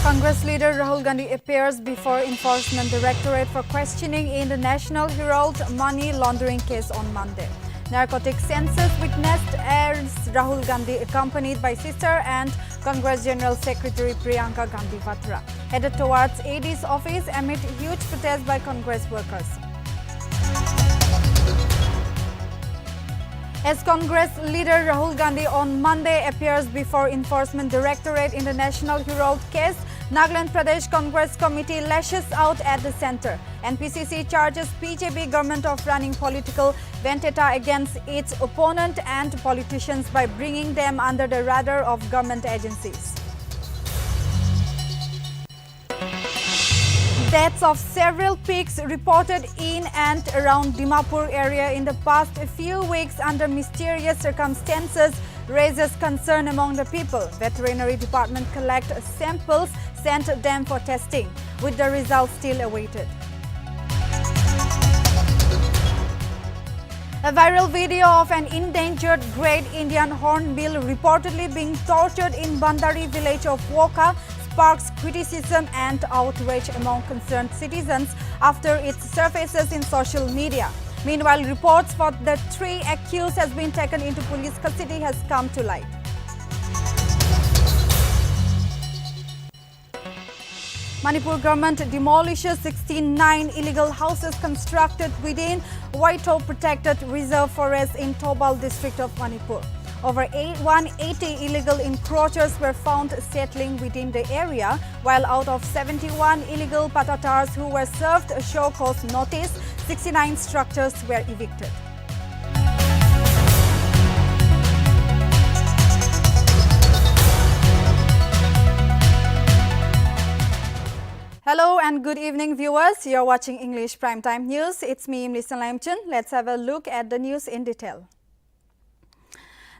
Congress leader Rahul Gandhi appears before Enforcement Directorate for questioning in the National Herald money laundering case on Monday. Narcotic census witnessed as Rahul Gandhi, accompanied by sister and Congress General Secretary Priyanka Gandhi Vatra, headed towards ED's office amid huge protests by Congress workers. As Congress leader Rahul Gandhi on Monday appears before Enforcement Directorate in the National Herald case, Nagaland Pradesh Congress Committee lashes out at the centre. NPCC charges BJP government of running political vendetta against its opponent and politicians by bringing them under the radar of government agencies. Deaths of several pigs reported in and around Dimapur area in the past few weeks under mysterious circumstances raises concern among the people. Veterinary department collect samples, sent them for testing, with the results still awaited. A viral video of an endangered great Indian hornbill reportedly being tortured in Bandari village of Woka sparks criticism and outrage among concerned citizens after it surfaces in social media. Meanwhile, reports for the three accused has been taken into police custody has come to light. Manipur government demolishes 69 illegal houses constructed within Waito Protected Reserve Forest in Tobal district of Manipur. Over 180 illegal encroachers were found settling within the area, while out of 71 illegal patatars who were served a show cause notice, 69 structures were evicted. Hello and good evening, viewers. You're watching English Primetime News. It's me, Nltv. Let's have a look at the news in detail.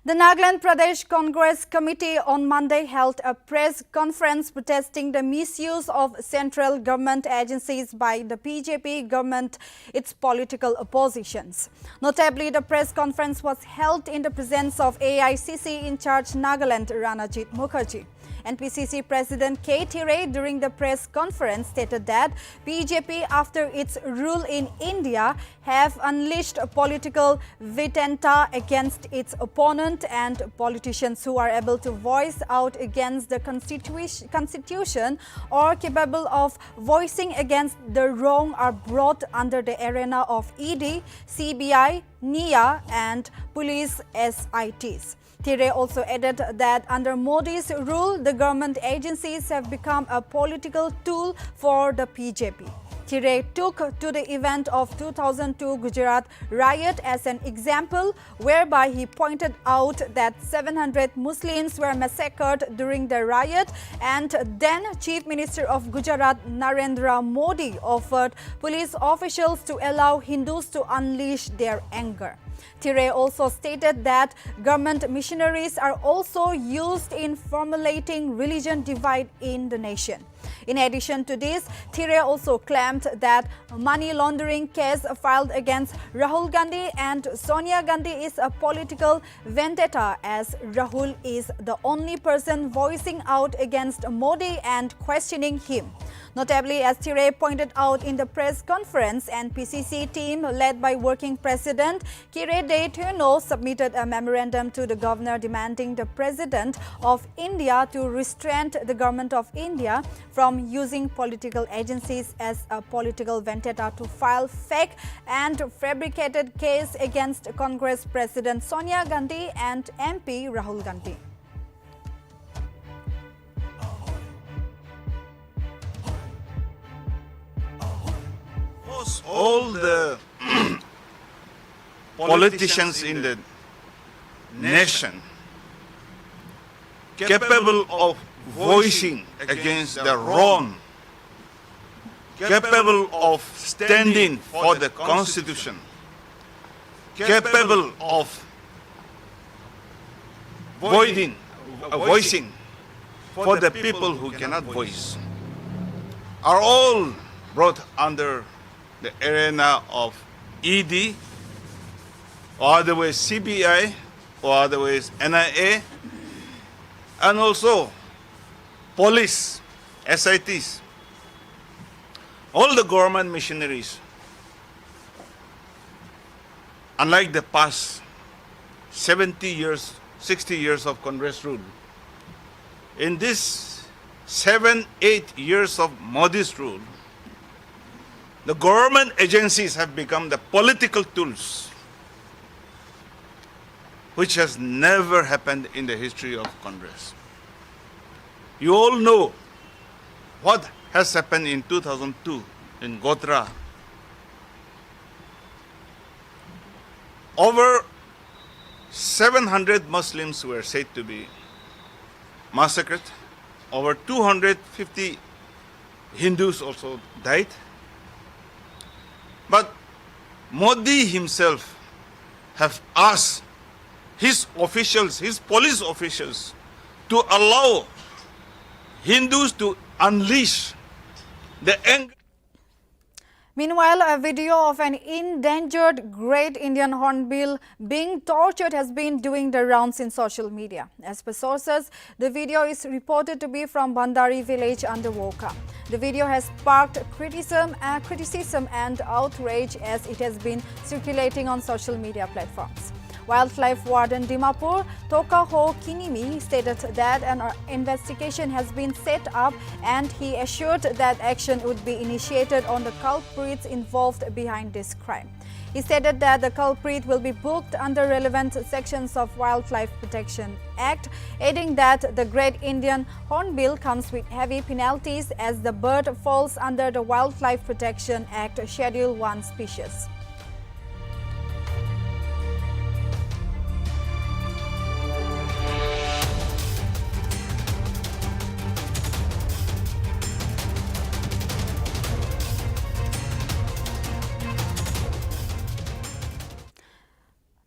The Nagaland Pradesh Congress Committee on Monday held a press conference protesting the misuse of central government agencies by the BJP government, its political oppositions. Notably, the press conference was held in the presence of AICC in charge Nagaland Ranajit Mukherjee. NPCC President K. Thire during the press conference stated that BJP, after its rule in India, have unleashed a political vendetta against its opponent, and politicians who are able to voice out against the constitution or capable of voicing against the wrong are brought under the arena of ED, CBI, NIA and police SITs. Thire also added that under Modi's rule, the government agencies have become a political tool for the BJP. Thire took to the event of 2002 Gujarat riot as an example, whereby he pointed out that 700 Muslims were massacred during the riot, and then Chief Minister of Gujarat Narendra Modi offered police officials to allow Hindus to unleash their anger. Thire also stated that government missionaries are also used in formulating religion divide in the nation. In addition to this, Thire also claimed that money laundering case filed against Rahul Gandhi and Sonia Gandhi is a political vendetta, as Rahul is the only person voicing out against Modi and questioning him. Notably, as Thire pointed out in the press conference, NPCC team led by Working President Kiredei Thuno submitted a memorandum to the governor demanding the President of India to restrain the government of India from using political agencies as a political vendetta to file fake and fabricated case against Congress President Sonia Gandhi and MP Rahul Gandhi. All the politicians in the nation capable of voicing against the wrong, capable of standing for the Constitution, capable of voicing for the people who cannot voice, are all brought under the arena of ED, or otherwise CBI, or otherwise NIA, and also police SITs, all the government missionaries, unlike the past 70 years, 60 years of Congress rule, in this 7-8 years of Modi's rule, the government agencies have become the political tools, which has never happened in the history of Congress. You all know what has happened in 2002 in Gotra. Over 700 Muslims were said to be massacred. Over 250 Hindus also died. But Modi himself have asked his officials, his police officials, to allow Hindus to unleash the anger. Meanwhile, a video of an endangered great Indian hornbill being tortured has been doing the rounds in social media. As per sources, the video is reported to be from Bandari village under Woka. The video has sparked criticism and outrage as it has been circulating on social media platforms. Wildlife Warden Dimapur, Toka Ho Kinimi, stated that an investigation has been set up and he assured that action would be initiated on the culprits involved behind this crime. He stated that the culprit will be booked under relevant sections of Wildlife Protection Act, adding that the Great Indian Hornbill comes with heavy penalties as the bird falls under the Wildlife Protection Act Schedule 1 species.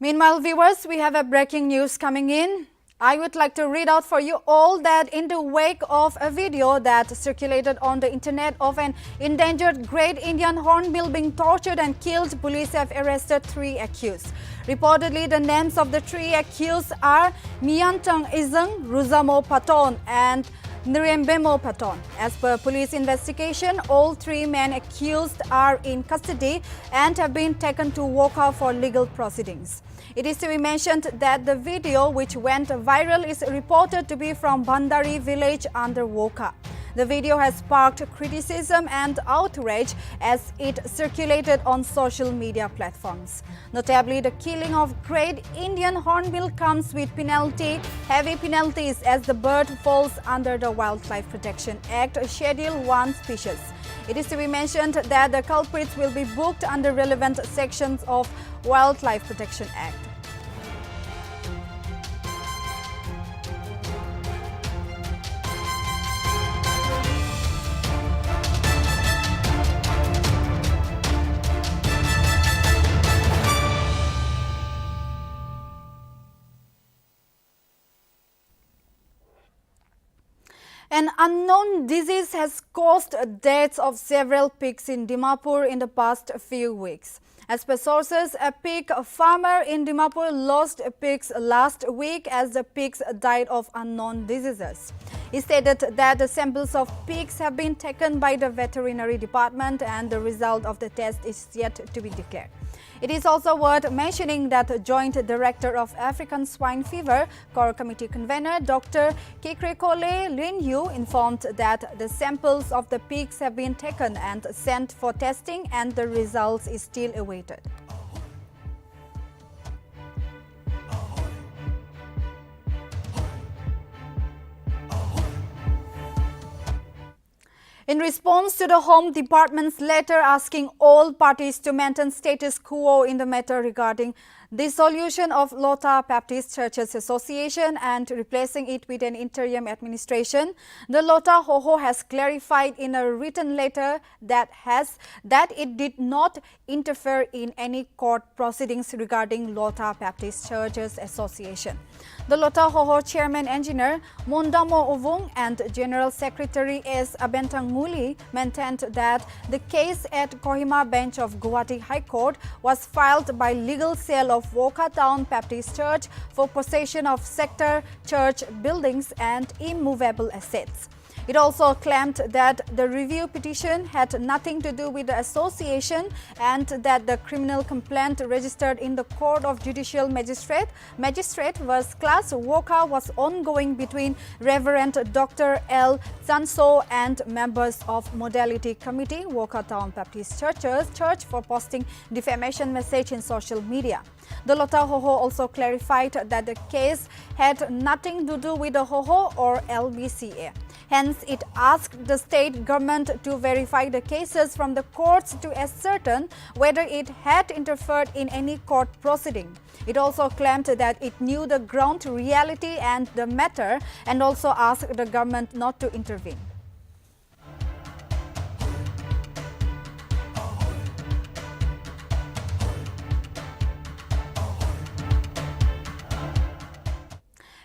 Meanwhile, viewers, we have a breaking news coming in. I would like to read out for you all that in the wake of a video that circulated on the internet of an endangered great Indian hornbill being tortured and killed, police have arrested 3 accused. Reportedly, the names of the 3 accused are Miantang Izeng, Ruzamo Paton and Nrembemo Paton. As per police investigation, all 3 men accused are in custody and have been taken to Woka for legal proceedings. It is to be mentioned that the video which went viral is reported to be from Bandari village under Woka. The video has sparked criticism and outrage as it circulated on social media platforms. Notably, the killing of great Indian hornbill comes with heavy penalties as the bird falls under the Wildlife Protection Act Schedule 1 species. It is to be mentioned that the culprits will be booked under relevant sections of Wildlife Protection Act. An unknown disease has caused deaths of several pigs in Dimapur in the past few weeks. As per sources, a pig farmer in Dimapur lost pigs last week as the pigs died of unknown diseases. He stated that the samples of pigs have been taken by the veterinary department and the result of the test is yet to be declared. It is also worth mentioning that Joint Director of African Swine Fever, Core Committee Convener Dr. Kikrekole Linyu informed that the samples of the pigs have been taken and sent for testing and the results is still awaited. In response to the Home Department's letter asking all parties to maintain status quo in the matter regarding dissolution of Lota Baptist Churches Association and replacing it with an interim administration, the Lota Hoho has clarified in a written letter that it did not interfere in any court proceedings regarding Lota Baptist Churches Association. The Lota Hoho Chairman Engineer Mondamo Ovung and General Secretary S. Abentang Muli maintained that the case at Kohima Bench of Guwahati High Court was filed by legal sale of Woka Town Baptist Church for possession of sector church buildings and immovable assets. It also claimed that the review petition had nothing to do with the association and that the criminal complaint registered in the Court of Judicial Magistrate First Class Woka was ongoing between Reverend Dr. L. Sanso and members of Modality Committee, Woka Town Baptist Church for posting defamation message in social media. The Lota Hoho also clarified that the case had nothing to do with the Hoho or LBCA. Hence, it asked the state government to verify the cases from the courts to ascertain whether it had interfered in any court proceeding. It also claimed that it knew the ground reality and the matter and also asked the government not to intervene.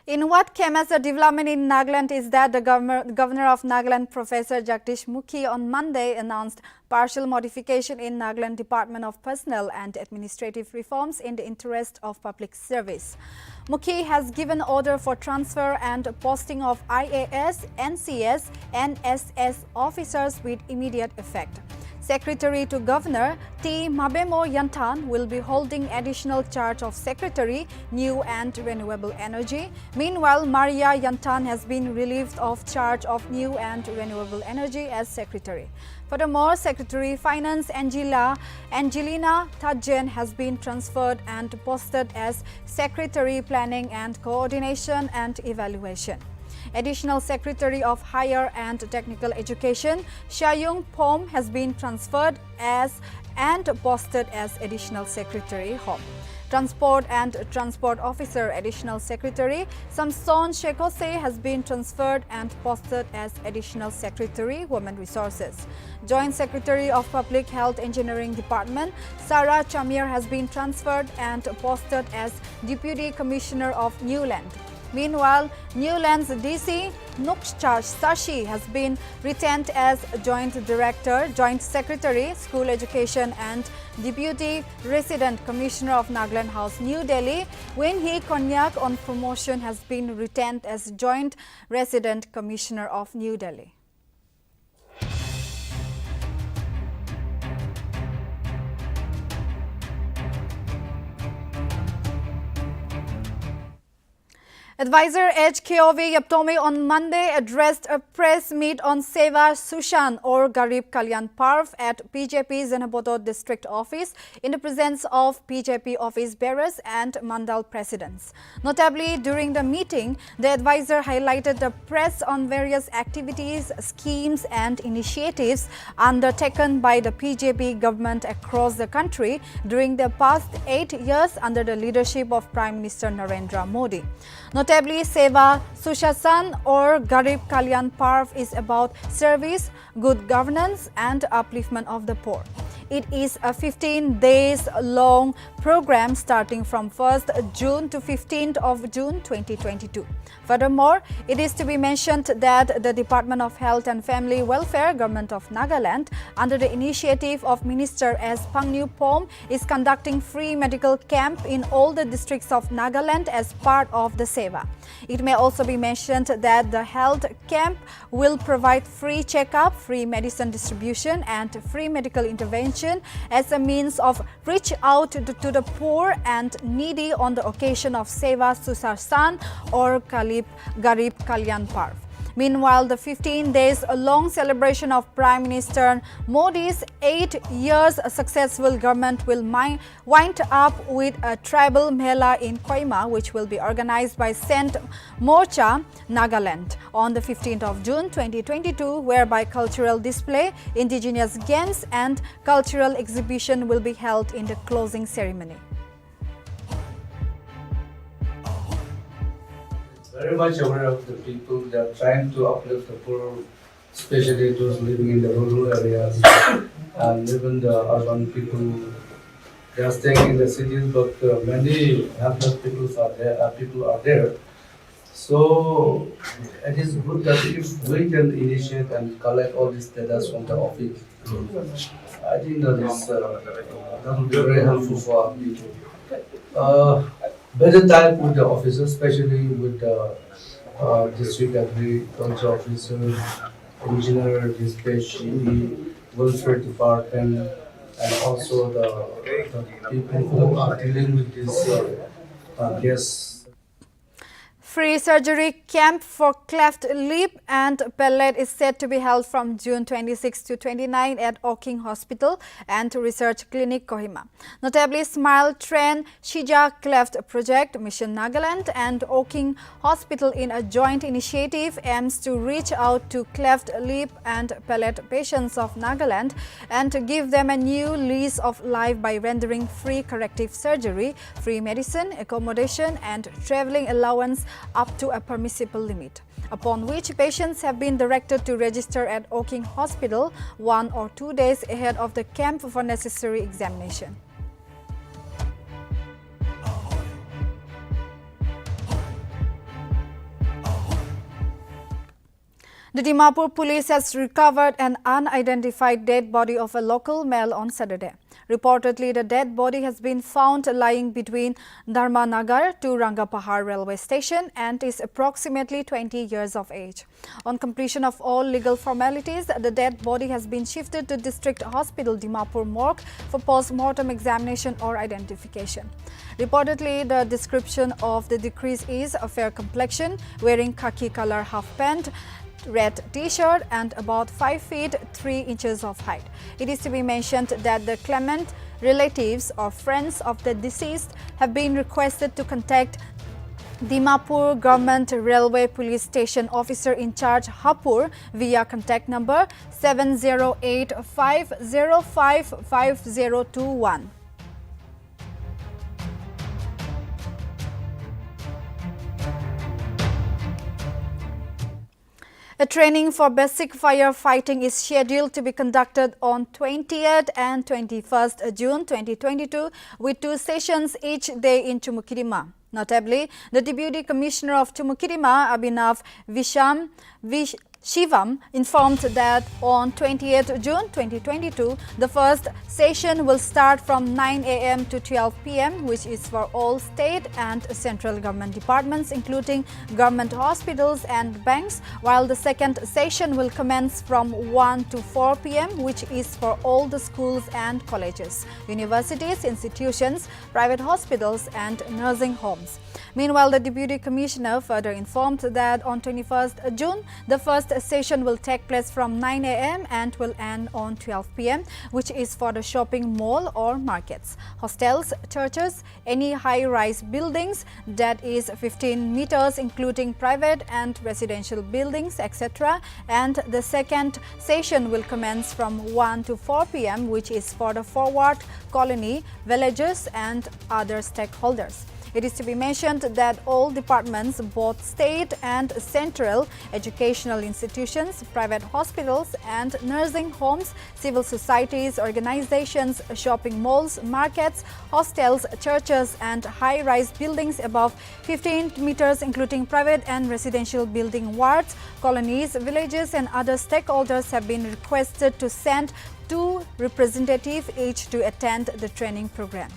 In what came as a development in Nagaland is that the Governor of Nagaland, Professor Jagdish Mukhi, on Monday announced partial modification in Nagaland Department of Personnel and Administrative Reforms in the interest of public service. Mukhi has given order for transfer and posting of IAS, NCS, and SS officers with immediate effect. Secretary to Governor T. Mabemo Yantan will be holding additional charge of Secretary, New and Renewable Energy. Meanwhile, Maria Yantan has been relieved of charge of New and Renewable Energy as Secretary. Furthermore, Secretary Finance Angelina Tadjen has been transferred and posted as Secretary Planning and Coordination and Evaluation. Additional Secretary of Higher and Technical Education, Shayung Pom, has been transferred as and posted as Additional Secretary Home. Transport and Transport Officer Additional Secretary Samson Shekose has been transferred and posted as Additional Secretary Women Resources. Joint Secretary of Public Health Engineering Department Sarah Chamir has been transferred and posted as Deputy Commissioner of Newland. Meanwhile, Newland's DC Nukchar Sashi has been retained as Joint Director, Joint Secretary, School Education and Deputy Resident Commissioner of Nagaland House, New Delhi. Winhee Konyak on promotion has been retained as Joint Resident Commissioner of New Delhi. Advisor HKOV Yaptomi on Monday addressed a press meet on Seva Sushan or Garib Kalyan Parv at PJP Zenabodo District Office in the presence of PJP office bearers and Mandal presidents. Notably, during the meeting, the advisor highlighted the press on various activities, schemes and initiatives undertaken by the PJP government across the country during the past 8 years under the leadership of Prime Minister Narendra Modi. Notably, Seva Sushasan or Garib Kalyan Parv is about service, good governance and upliftment of the poor. It is a 15 days long program starting from 1st June to 15th of June 2022. Furthermore, it is to be mentioned that the Department of Health and Family Welfare, Government of Nagaland, under the initiative of Minister S. Pangnu Pom, is conducting free medical camp in all the districts of Nagaland as part of the Seva. It may also be mentioned that the health camp will provide free checkup, free medicine distribution and free medical intervention as a means of reach out to the poor and needy on the occasion of Seva Susarsan or Garib Kalyan Parv. Meanwhile, the 15 days long celebration of Prime Minister Modi's 8 years successful government will wind up with a tribal mela in Koima, which will be organized by Saint Morcha, Nagaland, on the 15th of June 2022, whereby cultural display, indigenous games and cultural exhibition will be held in the closing ceremony. Very much aware of the people that are trying to uplift the poor, especially those living in the rural areas and even the urban people. They are staying in the cities, but many helpless people are there. So it is good that if we can initiate and collect all this data from the office, I think that will be very helpful for our people. Better time with the officers, especially with the district agriculture officer engineer, dispatch, ED, welfare department, and also the people who are dealing with this gas. Free surgery camp for cleft lip and palate is set to be held from June 26 to 29 at Oking Hospital and Research Clinic, Kohima. Notably, Smile Train Shija Cleft Project, Mission Nagaland and Oking Hospital in a joint initiative aims to reach out to cleft lip and palate patients of Nagaland and to give them a new lease of life by rendering free corrective surgery, free medicine, accommodation and travelling allowance up to a permissible limit, upon which patients have been directed to register at Oking Hospital 1 or 2 days ahead of the camp for necessary examination. The Dimapur police has recovered an unidentified dead body of a local male on Saturday. Reportedly, the dead body has been found lying between Dharmanagar to Rangapahar railway station and is approximately 20 years of age. On completion of all legal formalities, the dead body has been shifted to District Hospital Dimapur morgue for post-mortem examination or identification. Reportedly, the description of the deceased is a fair complexion, wearing khaki color half pant, red t-shirt and about 5 feet 3 inches of height. It is to be mentioned that the claimant relatives or friends of the deceased have been requested to contact Dimapur Government Railway Police Station Officer in charge Hapur via contact number 708-505-5021. A training for basic firefighting is scheduled to be conducted on 20th and 21st June 2022 with 2 sessions each day in Tumukirima. Notably, the Deputy Commissioner of Tumukirima, Abhinav Shivam, informed that on 20th June 2022, the first session will start from 9 a.m. to 12 p.m., which is for all state and central government departments, including government hospitals and banks, while the second session will commence from 1 to 4 p.m., which is for all the schools and colleges, universities, institutions, private hospitals, and nursing homes. Meanwhile, the Deputy Commissioner further informed that on 21st June, the first session will take place from 9 a.m. and will end on 12 p.m., which is for the shopping mall or markets, hostels, churches, any high-rise buildings that is 15 meters, including private and residential buildings, etc. And the second session will commence from 1 to 4 p.m., which is for the forward colony, villages, and other stakeholders. It is to be mentioned that all departments, both state and central, educational institutions, private hospitals and nursing homes, civil societies, organizations, shopping malls, markets, hostels, churches and high-rise buildings above 15 meters, including private and residential building wards, colonies, villages and other stakeholders have been requested to send 2 representatives each to attend the training program.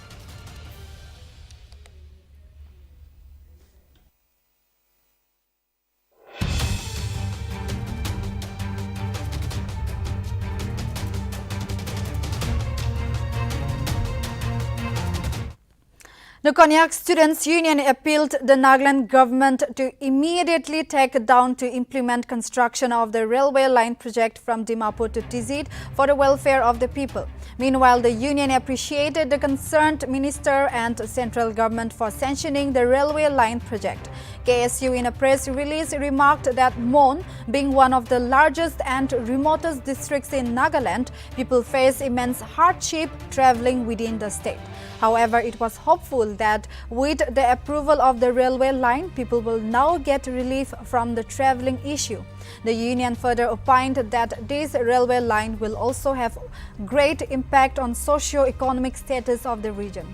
The Konyak Students' Union appealed the Nagaland government to immediately take down to implement construction of the railway line project from Dimapur to Tizit for the welfare of the people. Meanwhile, the union appreciated the concerned minister and central government for sanctioning the railway line project. KSU in a press release remarked that Mon, being one of the largest and remotest districts in Nagaland, people face immense hardship travelling within the state. However, it was hopeful that with the approval of the railway line, people will now get relief from the travelling issue. The union further opined that this railway line will also have great impact on socio-economic status of the region.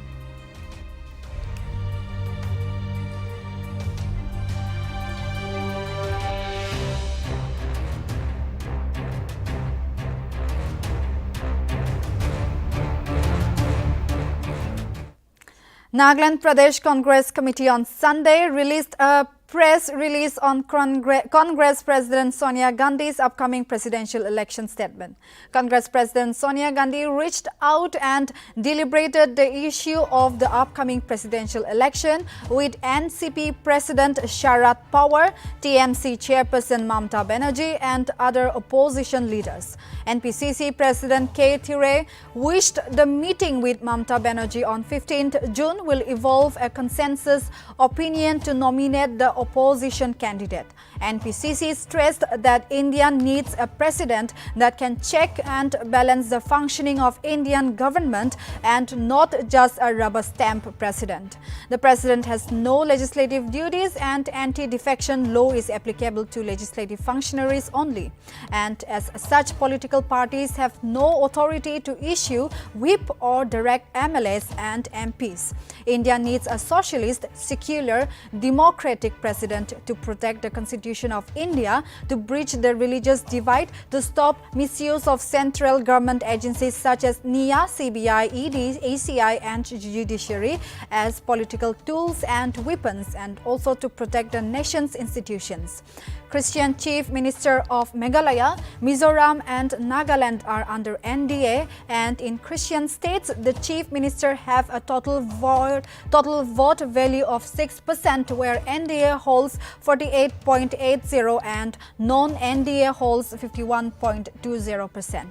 Nagaland Pradesh Congress Committee on Sunday released a press release on Congress President Sonia Gandhi's upcoming presidential election statement. Congress President Sonia Gandhi reached out and deliberated the issue of the upcoming presidential election with NCP President Sharad Pawar, TMC Chairperson Mamata Banerjee and other opposition leaders. NPCC President K. Thire wished the meeting with Mamata Banerjee on 15th June will evolve a consensus opinion to nominate the opposition candidate. NPCC stressed that India needs a president that can check and balance the functioning of Indian government and not just a rubber stamp president. The president has no legislative duties and anti-defection law is applicable to legislative functionaries only. And as such, political parties have no authority to issue whip or direct MLAs and MPs. India needs a socialist, secular, democratic president to protect the Constitution of India, to bridge the religious divide, to stop misuse of central government agencies such as NIA, CBI, ED, ACI and judiciary as political tools and weapons, and also to protect the nation's institutions. Christian Chief Minister of Meghalaya, Mizoram and Nagaland are under NDA, and in Christian states, the Chief Minister have a total vote value of 6%, where NDA holds 48.80 and non-NDA holds 51.20%.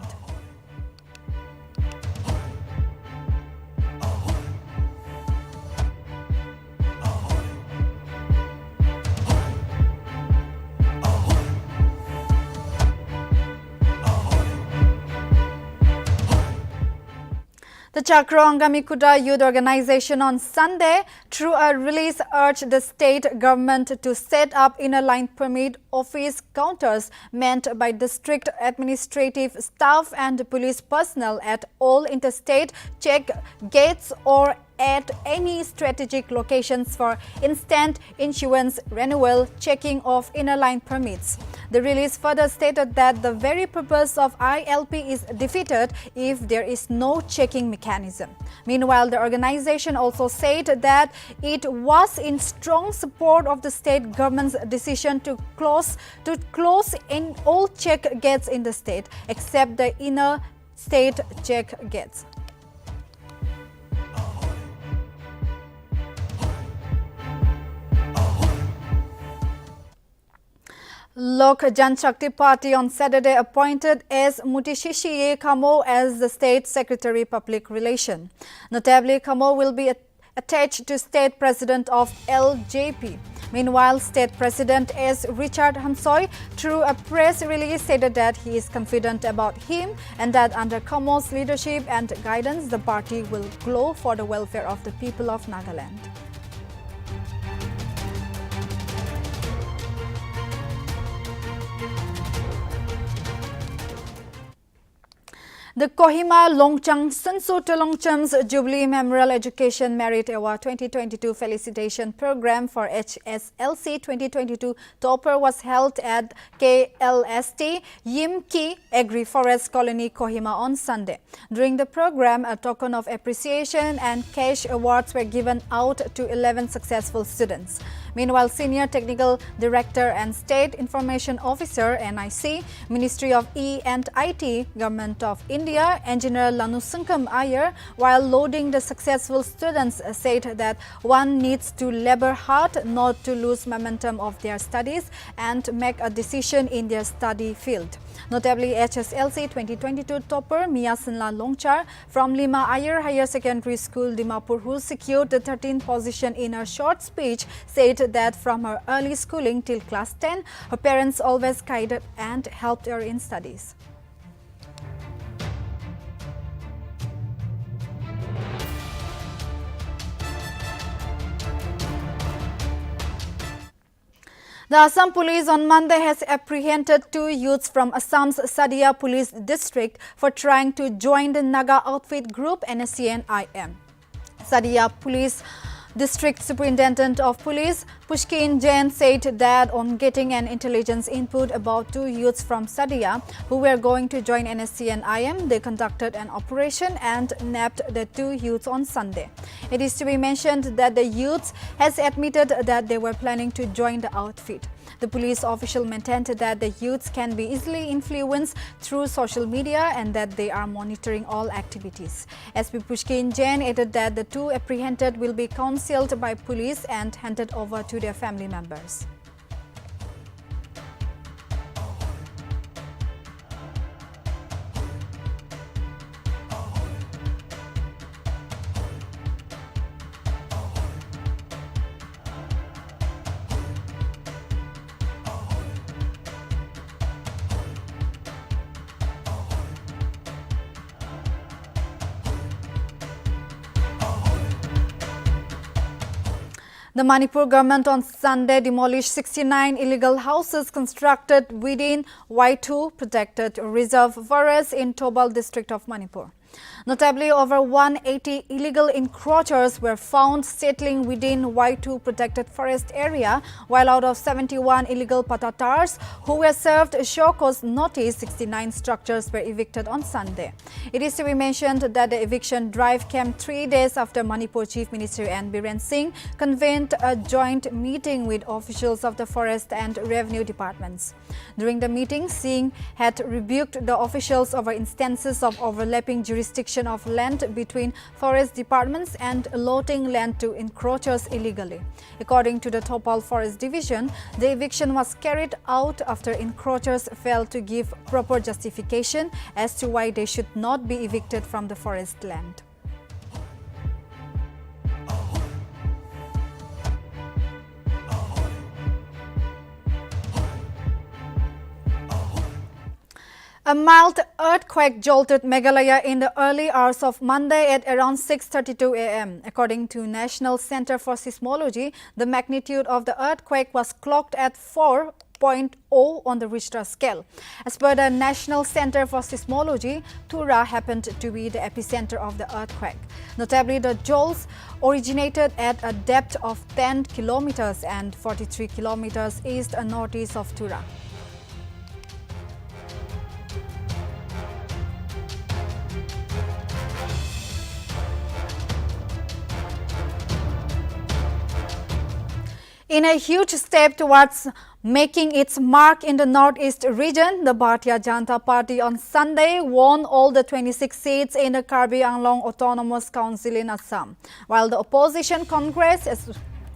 The Chakra Kuda Youth Organization on Sunday, through a release, urged the state government to set up inner line permit office counters meant by district administrative staff and police personnel at all interstate check gates or at any strategic locations for instant issuance, renewal, checking of inner line permits. The release further stated that the very purpose of ILP is defeated if there is no checking mechanism. Meanwhile, the organization also said that it was in strong support of the state government's decision to close in all check gates in the state except the inner state check gates. Lok Janshakti Party on Saturday appointed S. Mutishishiye Kamo as the State Secretary Public Relation. Notably, Kamo will be attached to State President of LJP. Meanwhile, State President S. Richard Hansoy, through a press release, stated that he is confident about him and that under Kamo's leadership and guidance, the party will glow for the welfare of the people of Nagaland. The Kohima Longchang Sunsu Tolongcham's Jubilee Memorial Education Merit Award 2022 Felicitation Program for HSLC 2022 topper was held at KLST Yimki Agri Forest Colony, Kohima on Sunday. During the program, a token of appreciation and cash awards were given out to 11 successful students. Meanwhile, Senior Technical Director and State Information Officer, NIC, Ministry of E&IT, Government of India, Engineer Lanusunkam Iyer, while lauding the successful students, said that one needs to labor hard not to lose momentum of their studies and make a decision in their study field. Notably, HSLC 2022 topper Mia Sinla Longchar from Lima Iyer Higher Secondary School, Dimapur, who secured the 13th position in her short speech, said that from her early schooling till class 10, her parents always guided and helped her in studies. The Assam Police on Monday has apprehended 2 youths from Assam's Sadia Police District for trying to join the Naga outfit group NSCN-IM. Sadia Police District Superintendent of Police Pushkin Jain said that on getting an intelligence input about two youths from Sadia who were going to join NSC and IM, they conducted an operation and nabbed the two youths on Sunday. It is to be mentioned that the youths has admitted that they were planning to join the outfit. The police official maintained that the youths can be easily influenced through social media and that they are monitoring all activities. SP Pushkin Jain added that the two apprehended will be counseled by police and handed over to their family members. The Manipur government on Sunday demolished 69 illegal houses constructed within Y2 protected reserve forest in Tobal district of Manipur. Notably, over 180 illegal encroachers were found settling within Y2 protected forest area, while out of 71 illegal patatars who were served a show cause notice, 69 structures were evicted on Sunday. It is to be mentioned that the eviction drive came 3 days after Manipur Chief Minister N. Biren Singh convened a joint meeting with officials of the forest and revenue departments. During the meeting, Singh had rebuked the officials over instances of overlapping jurisdiction of land between forest departments and allotting land to encroachers illegally. According to the Topal Forest Division, the eviction was carried out after encroachers failed to give proper justification as to why they should not be evicted from the forest land. A mild earthquake jolted Meghalaya in the early hours of Monday at around 6:32 a.m. According to National Center for Seismology, the magnitude of the earthquake was clocked at 4.0 on the Richter scale. As per the National Center for Seismology, Tura happened to be the epicenter of the earthquake. Notably, the jolts originated at a depth of 10 kilometers and 43 kilometers east and northeast of Tura. In a huge step towards making its mark in the northeast region, the Bharatiya Janata Party on Sunday won all the 26 seats in the Karbi Anglong Autonomous Council in Assam, while the opposition Congress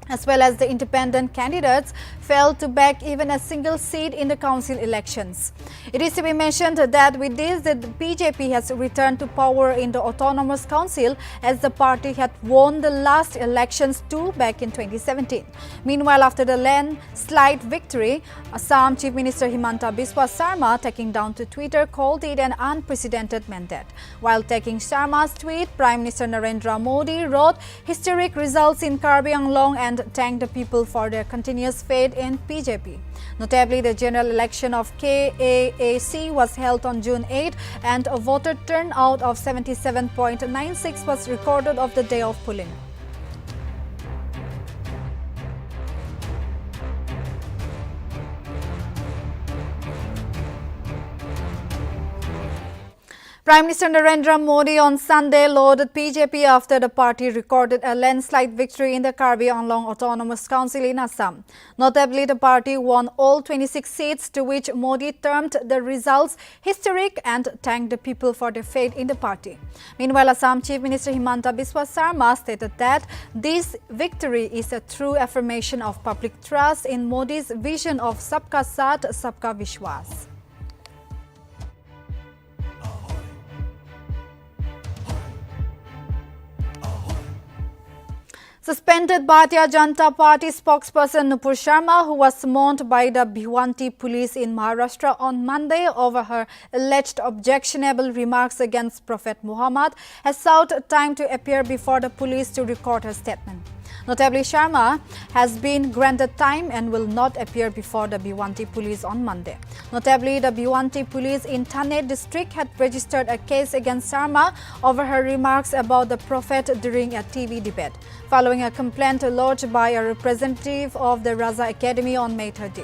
as well as the independent candidates failed to back even a single seat in the council elections. It is to be mentioned that with this, the BJP has returned to power in the Autonomous Council as the party had won the last elections too back in 2017. Meanwhile, after the landslide victory, Assam Chief Minister Himanta Biswa Sarma, taking down to Twitter, called it an unprecedented mandate. While taking Sarma's tweet, Prime Minister Narendra Modi wrote historic results in Karbi Anglong and thanked the people for their continuous faith in BJP. Notably, the general election of KAAC was held on June 8 and a voter turnout of 77.96 was recorded of the day of polling. Prime Minister Narendra Modi on Sunday lauded BJP after the party recorded a landslide victory in the Karbi Anglong Autonomous Council in Assam. Notably, the party won all 26 seats, to which Modi termed the results historic and thanked the people for their faith in the party. Meanwhile, Assam Chief Minister Himanta Biswa Sarma stated that this victory is a true affirmation of public trust in Modi's vision of Sabka Saath, Sabka Vishwas. Suspended Bharatiya Janata Party spokesperson Nupur Sharma, who was summoned by the Bhiwanti police in Maharashtra on Monday over her alleged objectionable remarks against Prophet Muhammad, has sought time to appear before the police to record her statement. Notably, Sharma has been granted time and will not appear before the Bhiwandi police on Monday. Notably, the Bhiwandi police in Thane district had registered a case against Sharma over her remarks about the Prophet during a TV debate, following a complaint lodged by a representative of the Raza Academy on May 30.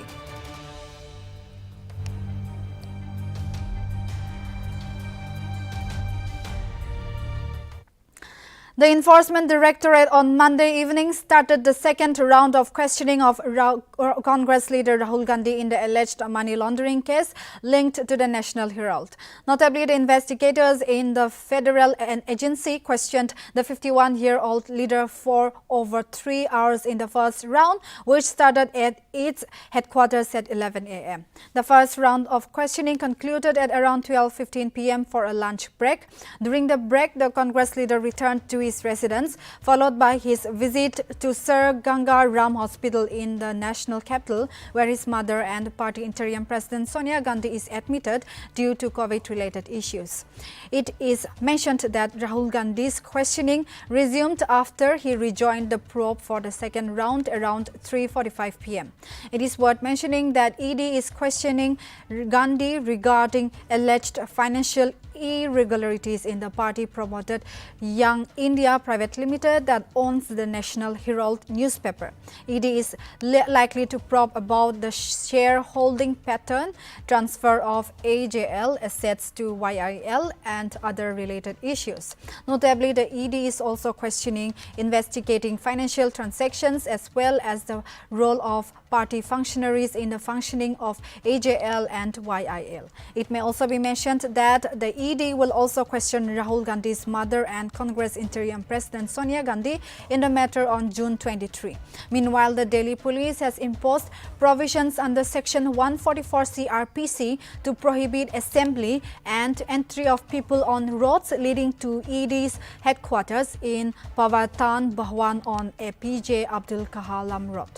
The Enforcement Directorate on Monday evening started the second round of questioning of Congress leader Rahul Gandhi in the alleged money laundering case linked to the National Herald. Notably, the investigators in the federal agency questioned the 51-year-old leader for over 3 hours in the first round, which started at its headquarters at 11 a.m. The first round of questioning concluded at around 12:15 p.m. for a lunch break. During the break, the Congress leader returned to his residence, followed by his visit to Sir Ganga Ram Hospital in the national capital, where his mother and party interim president Sonia Gandhi is admitted due to COVID-related issues. It is mentioned that Rahul Gandhi's questioning resumed after he rejoined the probe for the second round around 3:45 p.m. It is worth mentioning that ED is questioning Gandhi regarding alleged financial irregularities in the party-promoted Young India Private Limited that owns the National Herald newspaper. ED is likely to probe about the shareholding pattern, transfer of AJL assets to YIL and other related issues. Notably, the ED is also questioning investigating financial transactions as well as the role of party functionaries in the functioning of AJL and YIL. It may also be mentioned that the ED will also question Rahul Gandhi's mother and Congress interim president Sonia Gandhi in the matter on June 23. Meanwhile, the Delhi police has imposed provisions under Section 144 CRPC to prohibit assembly and entry of people on roads leading to ED's headquarters in Pawatan Bhwan on APJ Abdul Kalam Road.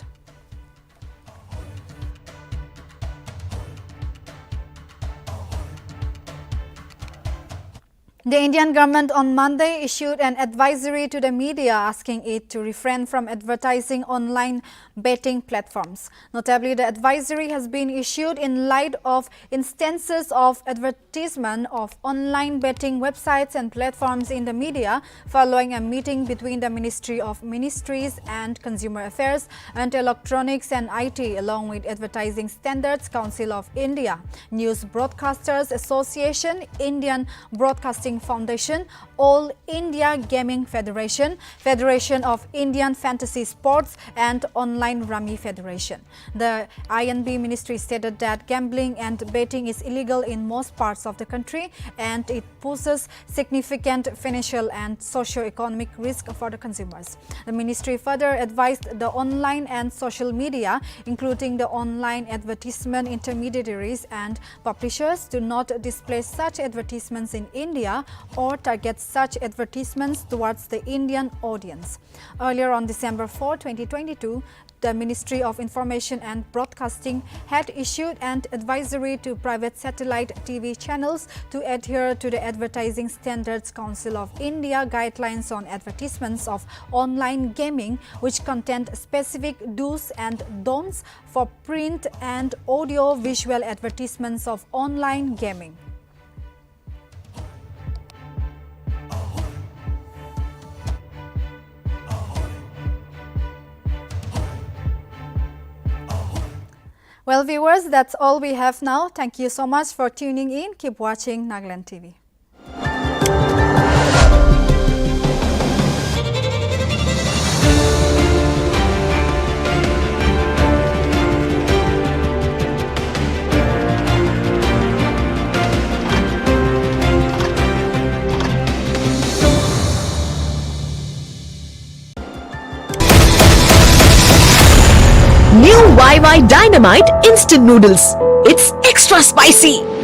The Indian government on Monday issued an advisory to the media asking it to refrain from advertising online betting platforms. Notably, the advisory has been issued in light of instances of advertisement of online betting websites and platforms in the media following a meeting between the Ministry of Ministries and Consumer Affairs and Electronics and IT along with Advertising Standards Council of India, News Broadcasters Association, Indian Broadcasting Foundation, All India Gaming Federation, Federation of Indian Fantasy Sports and Online Rummy Federation. The INB ministry stated that gambling and betting is illegal in most parts of the country and it poses significant financial and socio-economic risk for the consumers. The ministry further advised the online and social media, including the online advertisement intermediaries and publishers, to not display such advertisements in India or target such advertisements towards the Indian audience. Earlier on December 4, 2022, the Ministry of Information and Broadcasting had issued an advisory to private satellite TV channels to adhere to the Advertising Standards Council of India guidelines on advertisements of online gaming, which contained specific do's and don'ts for print and audio-visual advertisements of online gaming. Well, viewers, that's all we have now. Thank you so much for tuning in. Keep watching Nagaland TV. New YY Dynamite Instant Noodles. It's extra spicy.